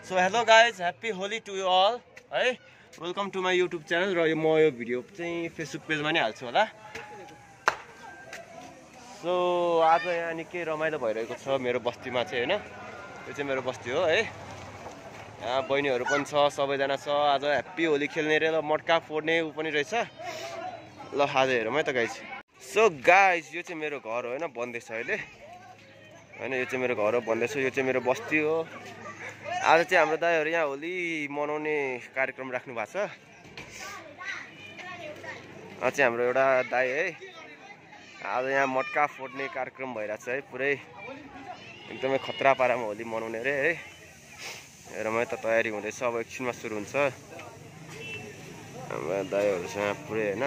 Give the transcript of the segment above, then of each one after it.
So hello guys, happy Holi to you all. Hi welcome to my YouTube channel र म यो video चाहिँ Facebook पेजमा नि हाल्छु होला। सो आज यहाँ निकै रमाइलो भइरहेको छ मेरो बस्तीमा चाहिँ हैन। यो चाहिँ मेरो बस्ती हो है। यहाँ बहिनीहरू पनि छ, सबैजना छ। आज ह्याप्पी होली खेल्ने रे ल मटका फोड्ने उ पनि रहेछ। ल आज हेरौँ है त गाइस। सो गाइस यो चाहिँ मेरो घर हो हैन, बन्दैछ अहिले हैन। यो चाहिँ मेरो घर हो, बन्दैछ। यो चाहिँ मेरो बस्ती हो। आज चाहिँ हाम्रो दाइहरु यहाँ होली मनाउने कार्यक्रम राख्नु भएको छ। चाहिँ हाम्रो एउटा दाइ है, आज यहाँ मटका फोड्ने कार्यक्रम भइरहेछ है। पुरै एकदमै खतरा पारामा होली मनाउने रे है। हेरौँ है त तयारी हुँदैछ, अब एकछिनमा सुरु हुन्छ। हाम्रो दाइहरु छ यहाँ पुरै हैन।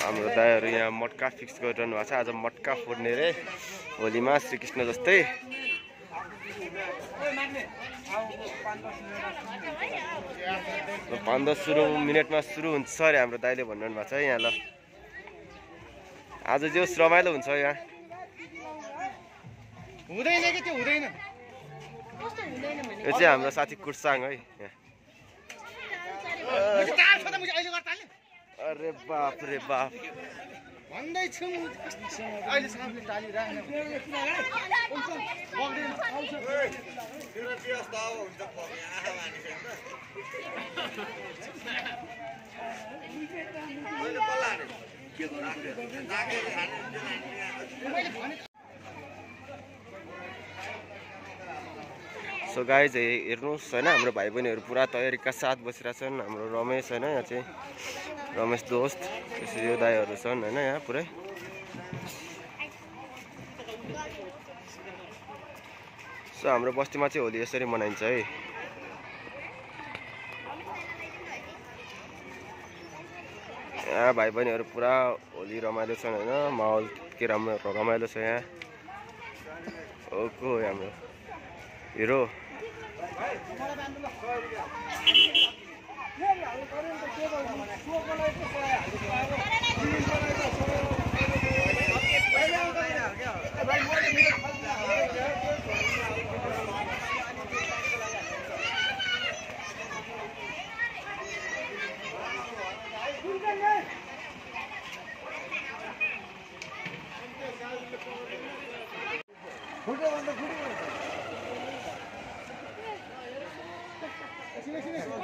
हाम्रो दाइहरु यहाँ मटका फिक्स गरिरहनु भएको छ। आज मटका फोड्ने रे होलीमा श्रीकृष्ण जस्तै। 5-10 मिनेटमा सुरु हुन्छ अरे हाम्रो दाइले भन्नु भएको छ यहाँ। ल आज जो रमाइलो हुन्छ यहाँ। हुँदैन के त्यो हुँदैन। यो चाहिँ हाम्रो साथी कुर्साङ है यहाँ। अरे बाप रे बाप, भन्दै छु अहिले सामले टाली राख्न सो गाइज हेर्नुहोस् हैन, हाम्रो भाइ बहिनीहरू पुरा तयारीका साथ बसिरहेछन्। हाम्रो रमेश हैन, यहाँ चाहिँ रमेश दोस्त, त्यसरी यो दाइहरू छन् हैन यहाँ पुरै। सो हाम्रो बस्तीमा चाहिँ होली यसरी मनाइन्छ है। यहाँ भाइ बहिनीहरू पुरा होली रमाइलो छन् हैन। माहौल के रमाइलो छ यहाँ। ओको हाम्रो hero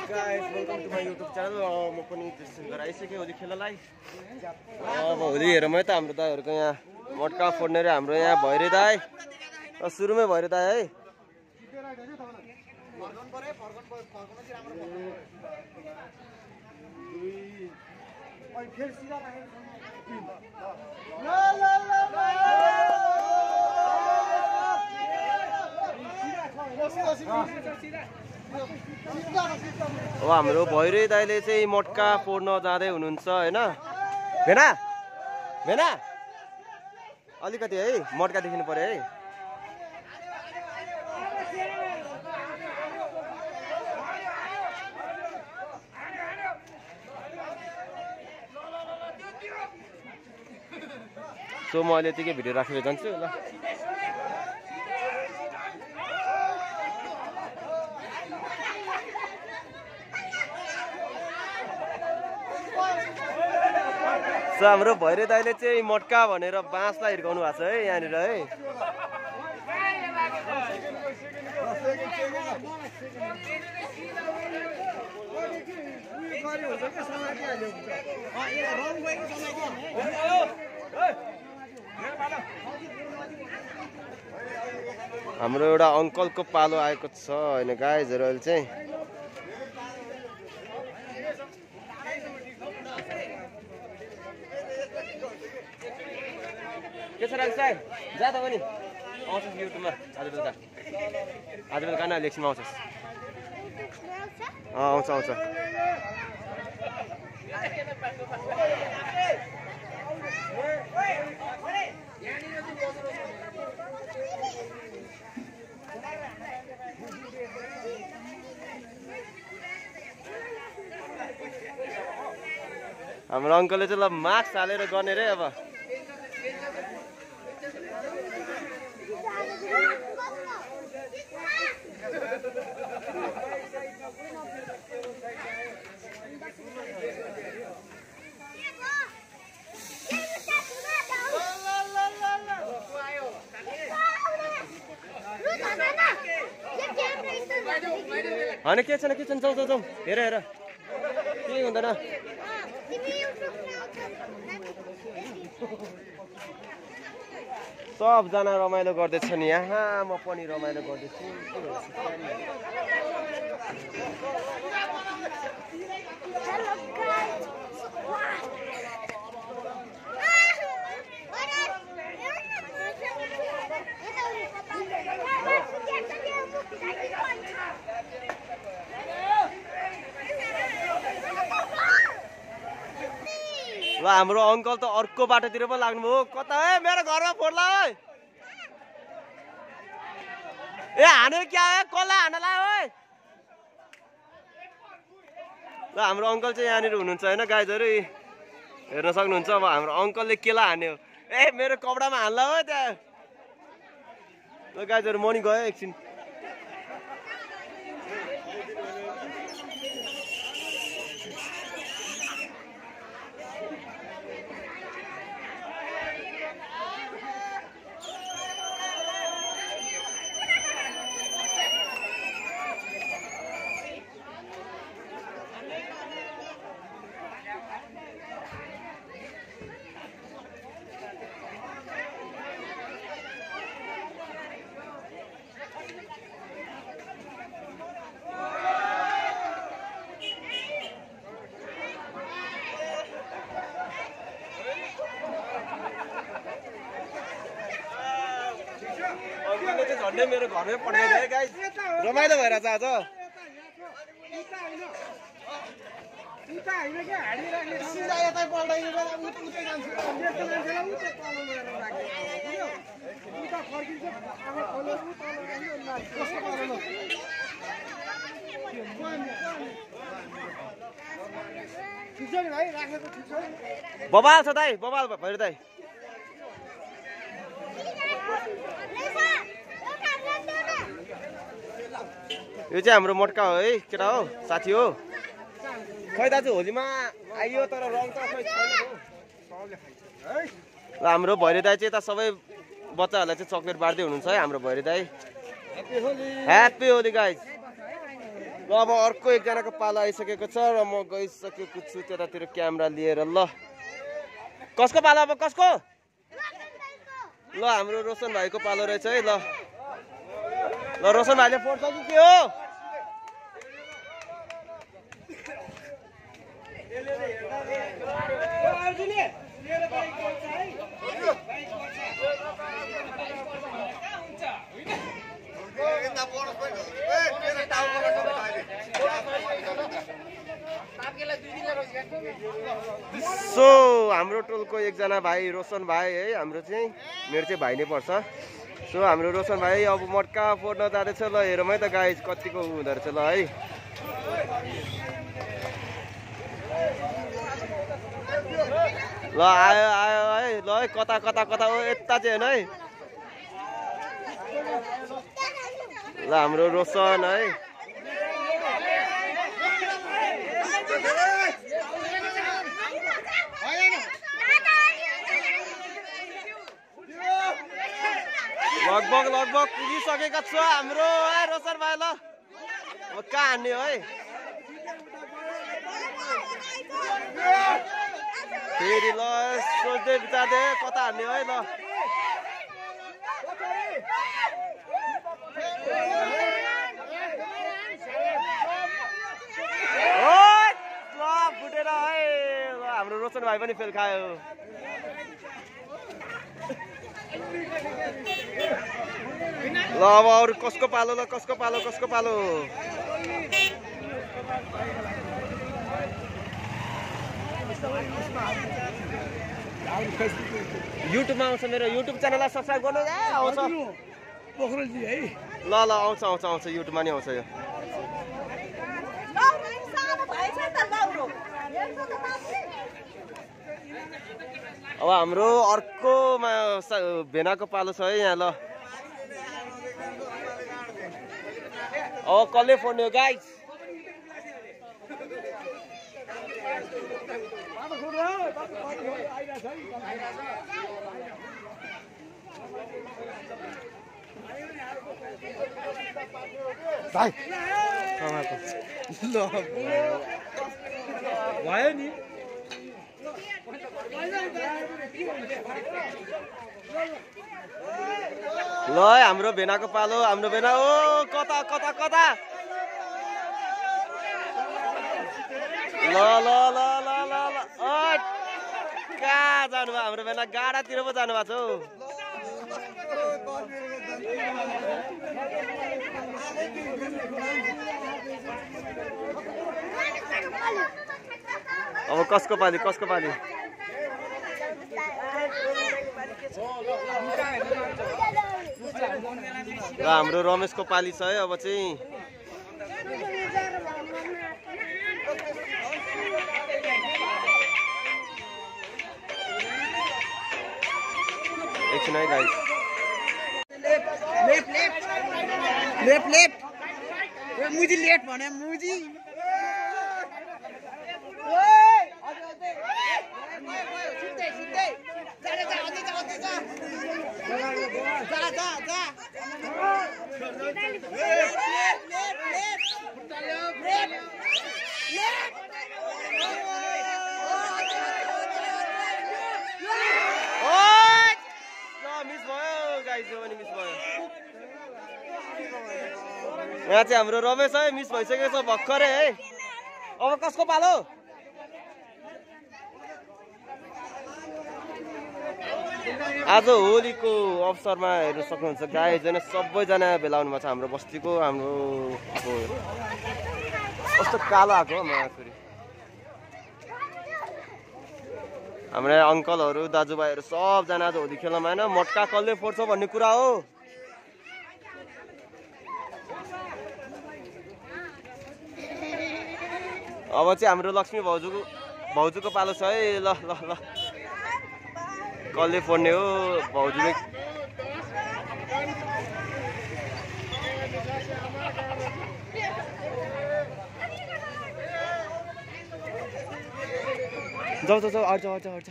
guys, welcome to my YouTube channel. म पनि दर्शन गरेर आइसकेँ होली खेल्नलाई। अब होली हेरौँ है त। हाम्रो दाइहरूको यहाँ मटका फोड्ने रे हाम्रो यहाँ भैरे दाइ। सुरुमै भैरे दाइ है। अब हाम्रो भैरे दाइले चाहिँ मटका फोड्न जाँदै हुनुहुन्छ हैन। भेना भेना अलिकति है मटका देखिनु पर्यो है। सो म अहिले यतिकै भिडियो राखेर जान्छु ल। सो हाम्रो भैरे दाइले चाहिँ मटका भनेर बाँसलाई हिर्काउनु भएको छ है यहाँनिर है। हाम्रो एउटा अङ्कलको पालो आएको छ हैन गाइजहरु। अहिले चाहिँ के छ राज साहब, जा त पनि आउँछस् युट्युबमा आज बेलुका। आज बेलुका न इलेक्सनमा आउँछस्। आउँछ आउँछ। हाम्रो अङ्कलले चाहिँ ल मास्क हालेर गर्ने रे अब होइन के छैन जाउँ जाउँ जाउँ हेर हेर केही हुँदैन सबजना रमाइलो गर्दैछन् यहाँ म पनि रमाइलो गर्दैछु ल हाम्रो अङ्कल त अर्को बाटोतिर पो लाग्नुभयो कता है मेरो घरमा फोड्ला है ए हाने क्या है कसलाई हानला है ल हाम्रो अङ्कल चाहिँ यहाँनिर हुनुहुन्छ होइन गाइजहरू हेर्न सक्नुहुन्छ अब हाम्रो अङ्कलले केलाई हान्यो ए मेरो कपडामा हान्ला हो त्यहाँ ल गाइजहरू मनी गयो एकछिन झन्डै मेरो घरमै पठाइदिए गाइस रमाइलो भइरहेछ आज बबाल छ दाइ बबाल भैर दाइ यो चाहिँ हाम्रो मोटका हो है केटा हो साथी हो खै दाजु होलीमा आइयो तर रङ त खै छैन ल हाम्रो भैरे दाइ चाहिँ यता सबै बच्चाहरूलाई चाहिँ चक्लेट बाँड्दै हुनुहुन्छ है हाम्रो भैरे दाइ ह्याप्पी होली गाइज ल अब अर्को एकजनाको पालो आइसकेको छ र म गइसकेको छु त्यतातिर क्यामेरा लिएर ल कसको पालो अब कसको ल हाम्रो रोशन भाइको पालो रहेछ है ल ल रोशन भाइले फोड्छ कि के हो सो हाम्रो टोलको एकजना भाइ रोशन भाइ है हाम्रो चाहिँ मेरो चाहिँ भाइ नै पर्छ सो हाम्रो रोशन भाइ अब मटका फोड्न जाँदैछ ल हेरौँ है त गाइस कतिको हुँदो रहेछ ल है ल आयो आयो है ल है कता कता कता हो यता चाहिँ होइन है ल हाम्रो रोशन है लगभग पुगिसकेका छ हाम्रो है रोशन भाइ ल अब कहाँ हान्ने है फेरि ल सोच्दै विचार्दै कता हान्ने है ल फुटेर है ल हाम्रो रोशन भाइ पनि फेल खायो ल अब अरू कसको पालो ल कसको पालो युट्युबमा आउँछ मेरो युट्युब च्यानललाई सब्स्क्राइब गर्नु आउँछ पोखरेलजी है ल आउँछ युट्युबमा नि आउँछ यो अब हाम्रो अर्को भेनाको पालो छ है यहाँ ल अब कसले फोड्ने हो गाइस भाइ भयो नि ल हाम्रो भेनाको पालो हाम्रो भेना ओ कता कता कता ल ल ल ल ल ल कहाँ जानुभयो हाम्रो भेना गाडातिर पो जानुभएको छ हौ अब कसको पाली र हाम्रो रमेशको पाली छ है अब चाहिँ एकछिन है गाइस लेफ्ट मुजी लेट भने मुजी यहाँ चाहिँ हाम्रो रमेश है मिस भइसकेको छ भर्खरै है अब कसको पालो आज होलीको अवसरमा हेर्न सक्नुहुन्छ गाईजना सबैजना भेला हुनु भएको छ हाम्रो बस्तीको हाम्रो अब कस्तो कालो आएको हो फेरि हाम्रो अङ्कलहरू दाजुभाइहरू सबजना आज होली खेल्नमा होइन मटका कसले फोड्छ भन्ने कुरा हो अब चाहिँ हाम्रो लक्ष्मी भाउजूको पालो छ है ल ल ल कसले फोड्ने हो भाउजूले जाऊ अर्छ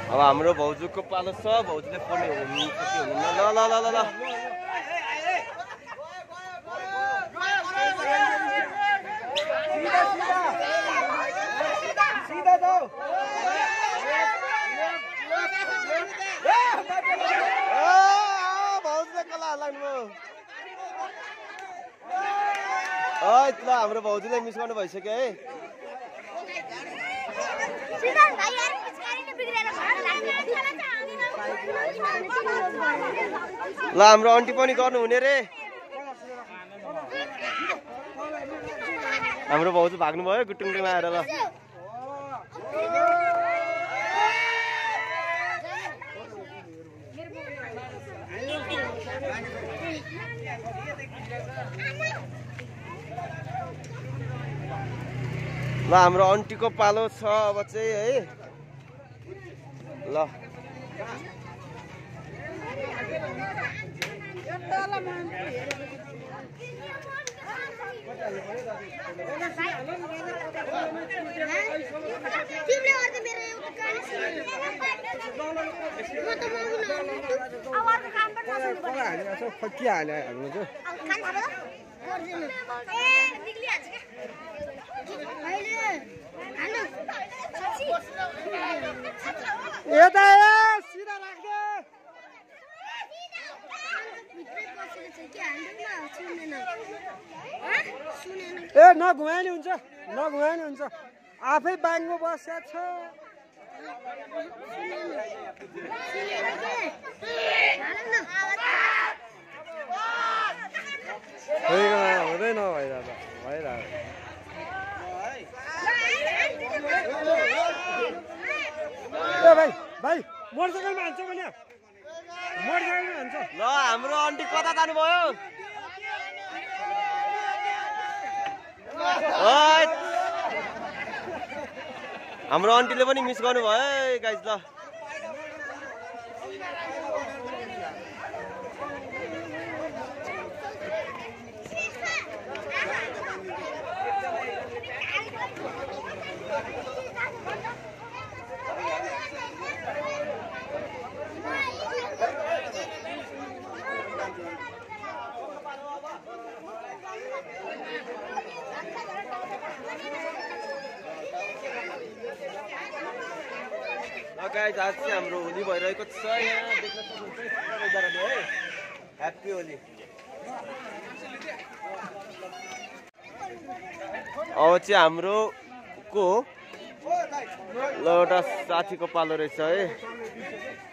अब हाम्रो भाउजूको पालो छ भाउजूले फोड्ने हुनुहुन्छ कि हुनुहुन्न ल ल ल ल ल ल हाम्रो भाउजूलाई मिस गर्नु भइसक्यो है ल हाम्रो आन्टी पनि गर्नु हुने रे हाम्रो भाउजू भाग्नु भयो गुटुङमा आएर ल ल हाम्रो आन्टीको पालो छ अब चाहिँ है ल ए नघुमाए नि हुन्छ आफै बाङ्गो बसेको छ हुँदैन भाइ मोटरसाइकलमा हान्छ भने मोटरसाइकलमा हान्छ ल हाम्रो आन्टी कता जानुभयो हाम्रो आन्टीले पनि मिस गर्नुभयो है गाइज ल गाइज आज चाहिँ हाम्रो होली भइरहेको छ यहाँ देख्न सक्नुहुन्छ नजाराले है ह्याप्पी होली अब चाहिँ हाम्रो को ल एउटा साथीको पालो रहेछ है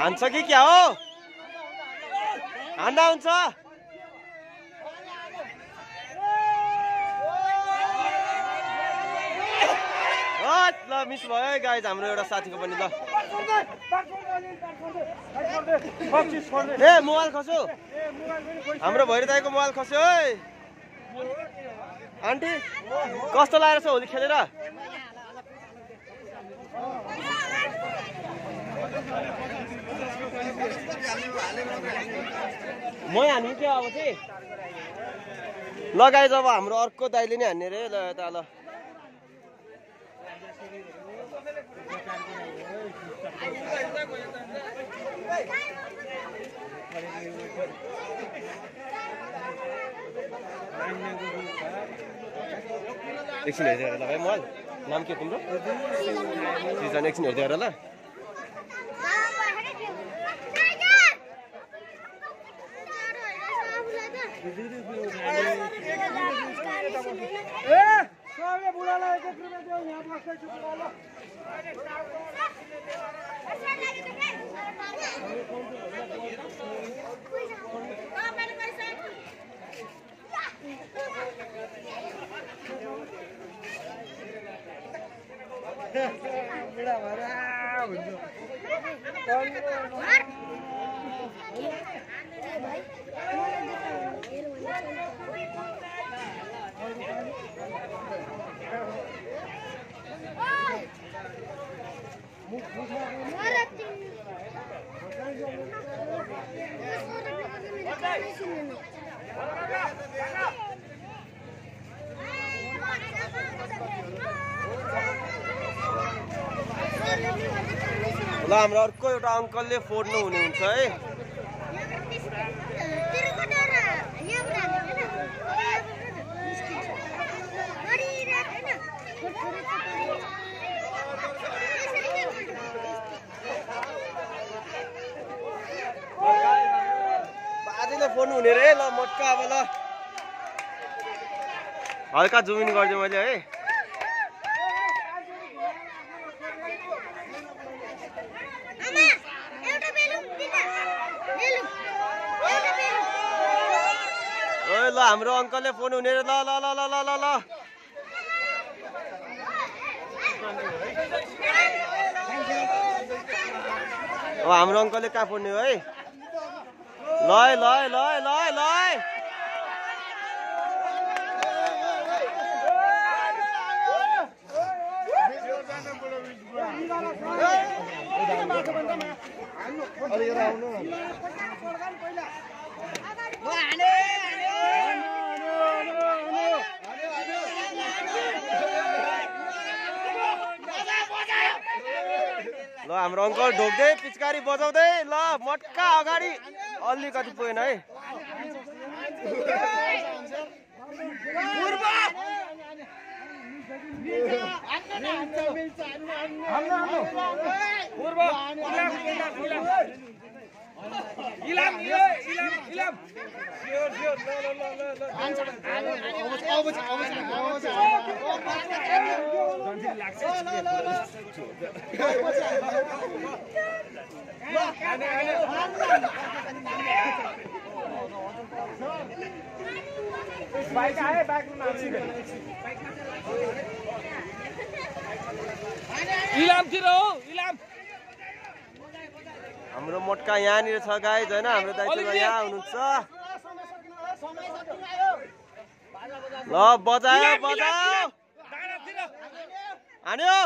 हान्छ कि क्या हो हान्दा हुन्छ ल मिस भयो है गाइज हाम्रो एउटा साथीको पनि ल ए मोबाइल खस्यो हाम्रो भैरी दाइको मोबाइल खस्यो है आन्टी कस्तो लागेको छ होली खेलेर म हान्नु क्या अब चाहिँ लगाए जब हाम्रो अर्को दाइले नै हान्ने रे ल यता ल एकछिन हेरेर ल भाइ मोबाइल नाम के तिम्रो सिजन एकछिन हेरेर ल ल हाम्रो अर्को एउटा अङ्कलले फोड्नु हुने हुन्छ है बाजेले फोन हुने रे ल मटका अब ल हल्का जुम इन गरिदिएँ मैले है ल हाम्रो अङ्कलले फोन हुने रे ल ल ल ल ल ल अब हाम्रो अङ्कलले कहाँ फोड्ने हो है ल ल ल ल ल ल हाम्रो अङ्कल ढोक्दै पिचकारी बजाउँदै ल मटका अगाडि अलिकति पुगेन है हाम्रो मटका यहाँनिर छ गाइज होइन हाम्रो दाइजो यहाँ हुनुहुन्छ ल बजायो बजायो हान्यो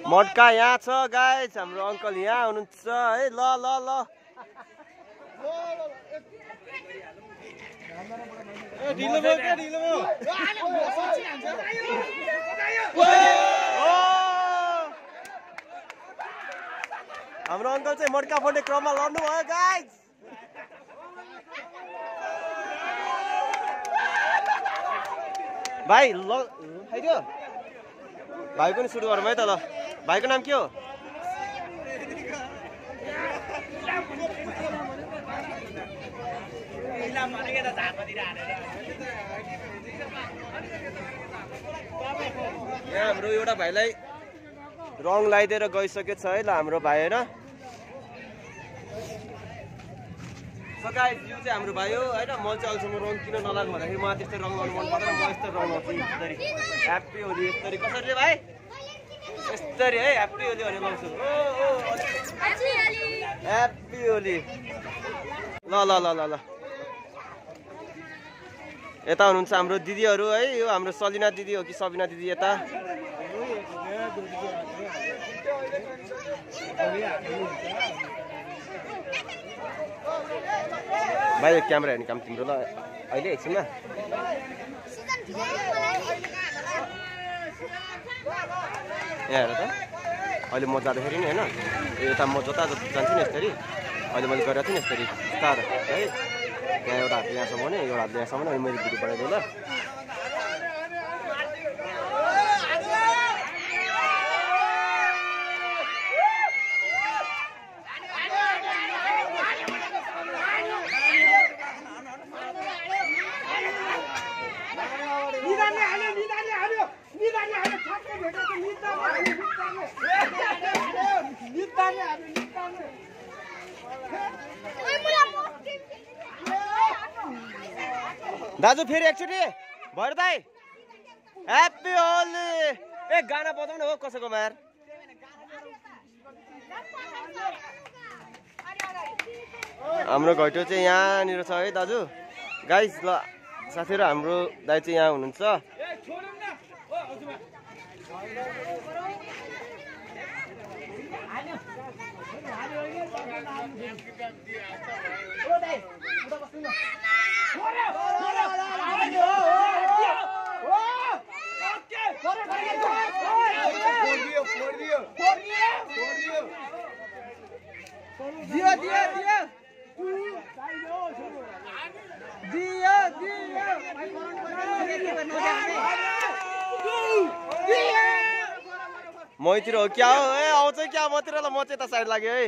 मटका यहाँ छ गाइज हाम्रो अङ्कल यहाँ हुनुहुन्छ है ल ल ल हाम्रो अङ्कल चाहिँ मटका फोड्ने क्रममा लड्नु भयो गाइज भाइ ल खाइदियो भाइको नि सुरु गरौँ है त ल भाइको नाम के हो यहाँ हाम्रो एउटा भाइलाई रङ लगाइदिएर गइसकेको छ है ल हाम्रो भाइ होइन गाइस यो चाहिँ हाम्रो भाइ हो होइन म चाहिँ अहिलेसम्म रङ किन नलाग्नु भन्दाखेरि मलाई त्यस्तै रङ गर्नु मन पर्दैन म यस्तो रङ गर्छु यसरी ह्याप्पी होली यसरी कसरी भाइ यसरी है ह्याप्पी होली भनेर लाउँछु ह्याप्पी होली ल ल ल ल ल यता हुनुहुन्छ हाम्रो दिदीहरू है यो हाम्रो सलिना दिदी हो कि सबिना दिदी यता भाइ क्यामेरा हेर्ने काम तिम्रो ल अहिले एकछिनमा यहाँ हेर त अहिले म जाँदाखेरि नि होइन यता म जता जता जान्छु नि यसरी अहिले मैले गरेको थिएँ नि यसरी स्टार है यहाँ एउटा हात यहाँसम्म भने एउटा हात यहाँसम्म अनि मैले भिडियो बनाइदिएँ ल दाजु फेरि एकचोटि भएर दाइ ह्याप्पी होली ए गाना बजाउन हो कसैको मार हाम्रो घैटो चाहिँ यहाँनिर छ है दाजु गाइस ल साथीहरू हाम्रो दाइ चाहिँ यहाँ हुनुहुन्छ मैतिर हो क्या हो ए आउँछ क्या मतिर ल म चाहिँ यता साइड लाग्यो है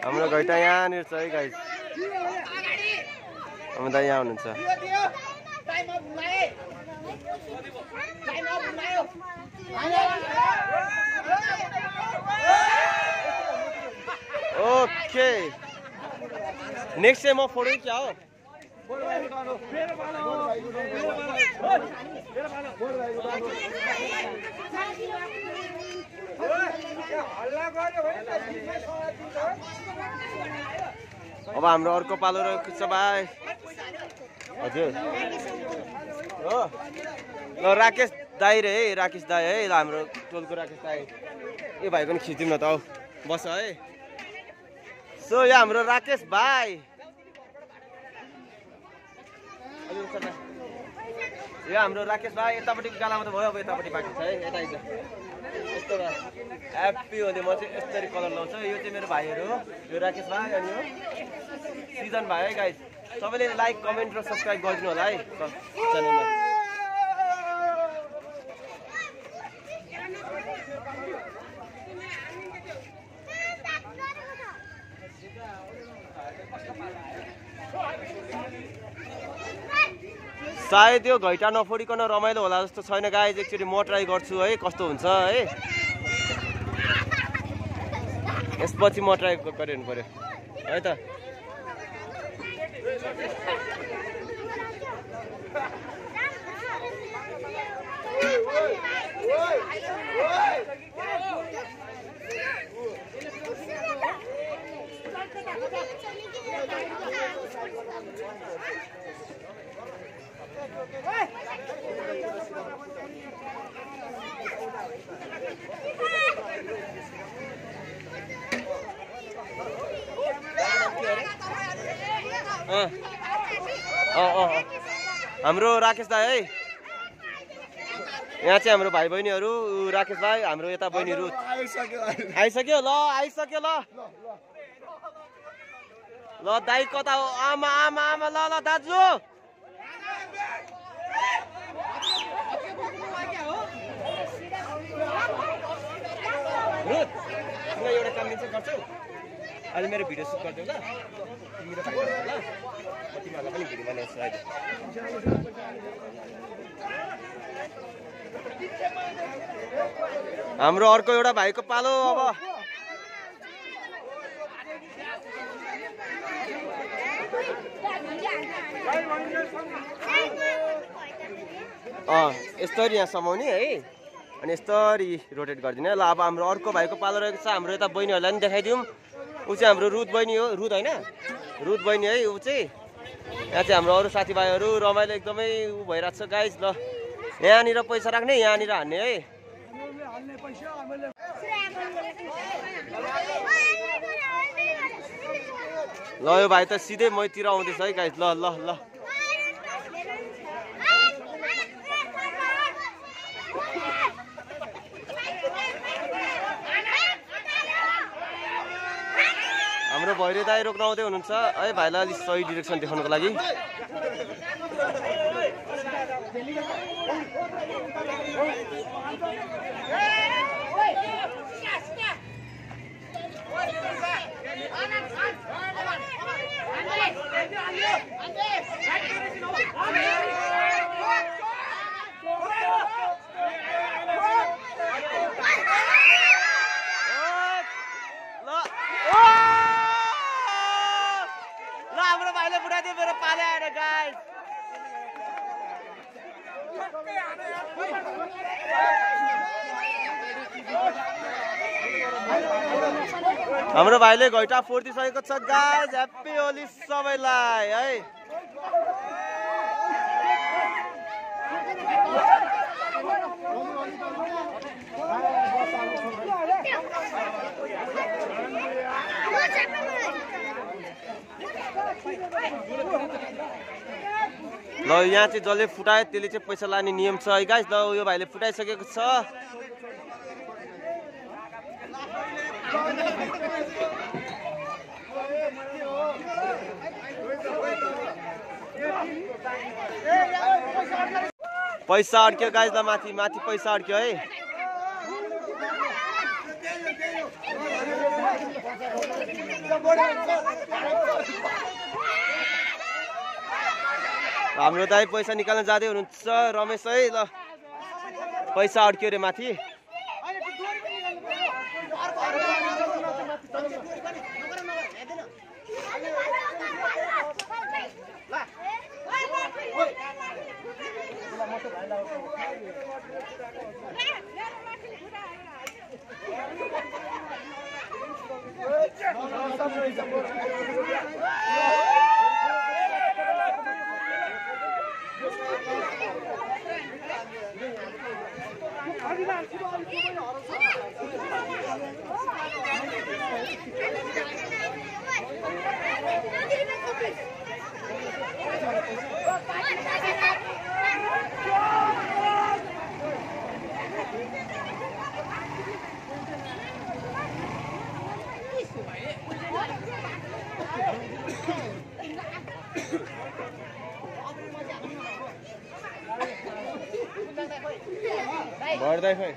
हाम्रो घैटा यहाँनिर छ है गाइस हाम्रो दाइ यहाँ हुनुहुन्छ ओके नेक्स्ट चाहिँ म फोटो क्या हो अब हाम्रो अर्को पालो रहेको छ भाइ हजुर हो ल राकेश दाई रे है राकेश दाई है ल हाम्रो टोलको राकेश दाई ए भाइ पनि खिचिदिउँ न त हौ बस है। सो यहाँ हाम्रो राकेश भाइ, यो हाम्रो राकेश भाइ यतापट्टिको गालामा त भयो, अब यतापट्टि बाँकी छ है। यता आइज यस्तो ह्याप्पी होली। म चाहिँ यस्तरी कलर लाउँछु। यो चाहिँ मेरो भाइहरू हो, यो राकेश भाइ अनि यो सिजन भाइ है गाइज। सबैले लाइक कमेन्ट र सब्सक्राइब गरिदिनु होला है च्यानलमा। सायद यो घैटा नफोडिकन रमाइलो होला जस्तो छैन गाइज। एकचोटि म ट्राई गर्छु है कस्तो हुन्छ है। यसपछि म ट्राई गरिरहनु पर्यो है त। हाम्रो राकेश दाई है, यहाँ चाहिँ हाम्रो भाइ बहिनीहरू। राकेश भाइ, हाम्रो यता बहिनी रुथ आइसक्यो। ल आइसक्यो। ल दाई कता हो? आमा आमा आमा। ल ल दाजु रुथ, तिमीलाई एउटा काम दिन्छ गर्छौ? अहिले मेरो भिडियो सुट गरिदेऊ ल, तिमी र भाइ ल। म तिमीहरूलाई पनि भिडियो बनाउँछु अहिले। हाम्रो अर्को एउटा भाइको पालो अब। यस्तरी यहाँ समाउने है, अनि यस्तरी रोटेट गरिदिने। ल अब हाम्रो अर्को भाइको पालो रहेको छ। हाम्रो यता बहिनीहरूलाई पनि देखाइदिउँ। ऊ चाहिँ हाम्रो रुथ बहिनी हो। रुथ होइन, रुथ बहिनी है ऊ चाहिँ। यहाँ चाहिँ हाम्रो अरू साथीभाइहरू रमाइलो एकदमै ऊ भइरहेको छ गाइज। ल यहाँनिर पैसा राख्ने, यहाँनिर हान्ने है। ल यो भाइ त सिधै मैतिर आउँदैछ है गाइज। ल ल ल हाम्रो भैरे दाई रोक्न आउँदै हुनुहुन्छ है। भाइलाई अलिक सही डिरेक्सन देखाउनको लागि। हाम्रो भाइले घैटा फोडिसकेको छ गाइज। ह्याप्पी होली सबैलाई है। ल यहाँ चाहिँ जसले फुटायो त्यसले चाहिँ पैसा लाने नियम छ है गाइज। ल यो भाइले फुटाइसकेको छ। पैसा अड्क्यो गाइज। ल माथि माथि पैसा अड्क्यो है। हाम्रो दाइ पैसा निकाल्न जाँदै हुनुहुन्छ रमेश है। ल पैसा अड्क्यो रे माथि। बढ्दै खै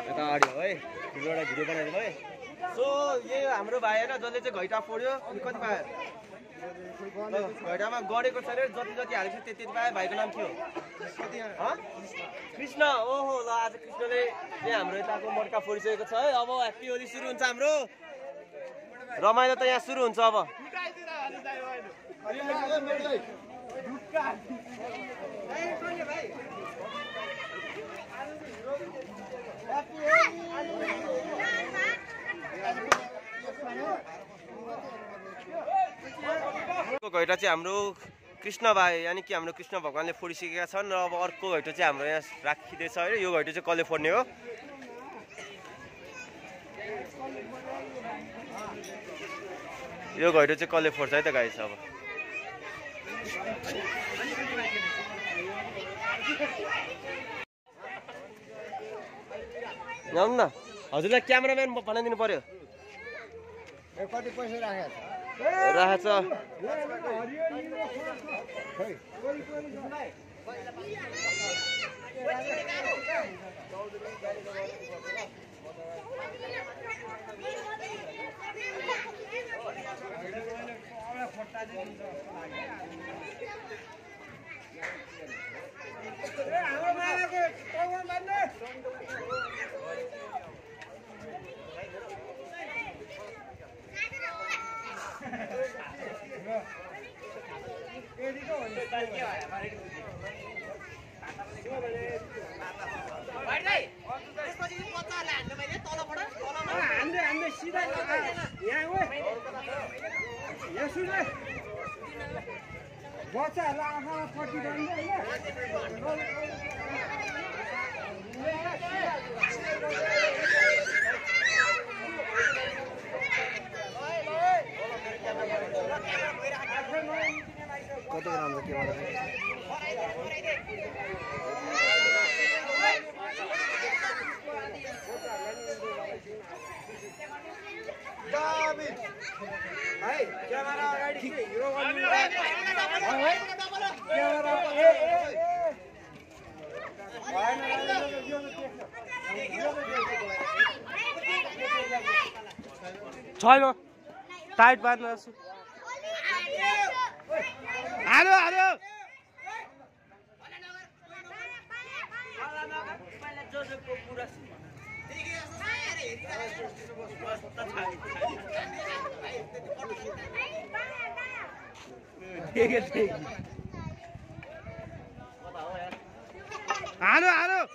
यता अडियो है एउटा भिडियो बनाइदिनु है सो यही हाम्रो भाइ होइन जसले चाहिँ घैटा फोड्यो अनि कति पायो घैटामा गढेको छैन जति जति हालेको छ त्यति पायो भाइको नाम के हो कृष्ण ओहो ल आज कृष्णले चाहिँ हाम्रो यताको मड्का फोडिसकेको छ है अब ह्याप्पी होली सुरु हुन्छ हाम्रो रमाइलो त यहाँ सुरु हुन्छ अब घैटा चाहिँ हाम्रो कृष्ण भाइ यानि कि हाम्रो कृष्ण भगवानले फोडिसकेका छन् र अब अर्को घैटो चाहिँ हाम्रो यहाँ राखिँदैछ है यो घैटो चाहिँ कसले फोड्ने हो यो घैटो चाहिँ कसले फोड्छ है त गाइस अब जाउँ न हजुरलाई क्यामेराम्यान बनाइदिनु पर्यो कति पैसा राखेको राखेछ बच्चाहरूलाई आँखामा पट्टी कति राम्रो के छैन टाइट बाँध्नु आलो आलो आलो आलो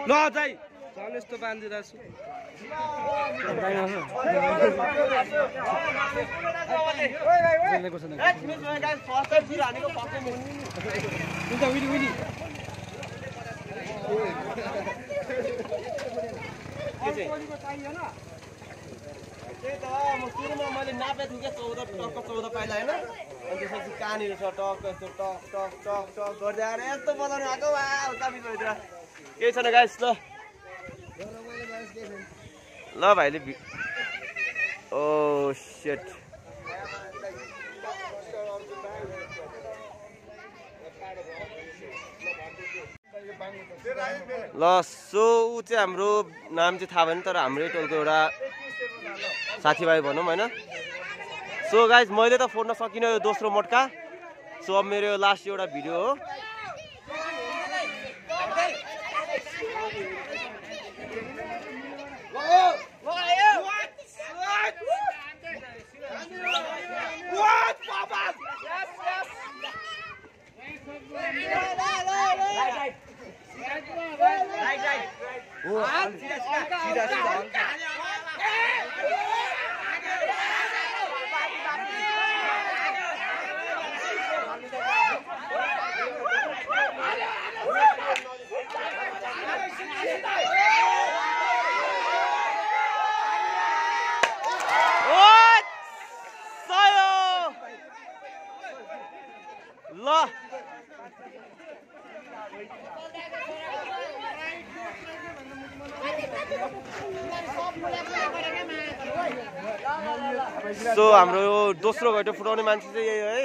ल चाहिँ झन् यस्तो बाँधिरहेको छु सुरुमा मैले नापेको थिएँ क्या 14 पाइला होइन अनि त्यसपछि कहाँनिर छ टक यस्तो टक टक टक टक गर्दै आएर यस्तो बजाउनु आएको वा काफीतिर केही छैन गाइस ल भाइले ओ सेट ल सो ऊ चाहिँ हाम्रो नाम चाहिँ थाहा भएन तर हाम्रै टोलको एउटा साथीभाइ भनौँ होइन सो गाइज मैले त फोड्न सकिनँ यो दोस्रो मट्का सो अब मेरो लास्ट एउटा भिडियो हो ल सो हाम्रो दोस्रो घैँटो फुटाउने मान्छे चाहिँ यही हो है।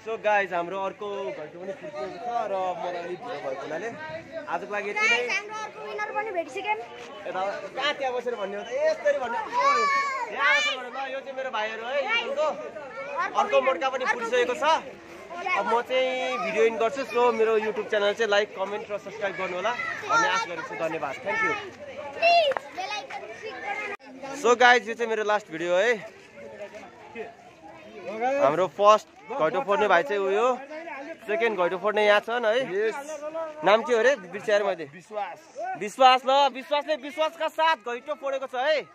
सो गाइज हाम्रो अर्को घैँटो पनि फुटिएको छ र मलाई अलिक ढिलो भएको हुनाले आजको लागि यति नै। यता कहाँ त्यहाँ बसेर भन्ने हो त यसरी भन्ने यहाँ बसेर भन्नु ल। यो चाहिँ मेरो भाइहरू है युट्युबको अर्को मोड्का पनि फुटिसकेको छ। अब म चाहिँ भिडियो इन गर्छु। सो मेरो युट्युब च्यानल चाहिँ लाइक कमेन्ट र सब्सक्राइब गर्नु होला भन्ने आशा गरेको छु। धन्यवाद, थ्याङ्क यू। सो गाइज यो चाहिँ मेरो लास्ट भिडियो है। हाम्रो फर्स्ट घैँटो फोड्ने भाइ चाहिँ उयो, सेकेन्ड घैँटो फोड्ने यहाँ छन् है। नाम के हो अरे बिर्स्याएर मैले? विश्वास। ल विश्वासले विश्वासका साथ घैँटो फोडेको छ है।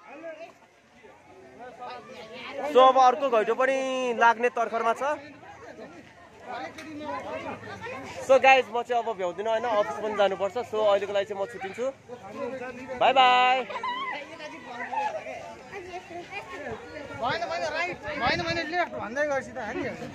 सो अब अर्को घैँटो पनि लाग्ने तर्खरमा छ। सो गाइज म चाहिँ अब भ्याउँदिनँ होइन, अफिस पनि जानुपर्छ। सो अहिलेको लागि चाहिँ म छुट्टिन्छु। Bye bye. मैले लेफ्ट भन्दै गर्छु त हानिहाल्छु।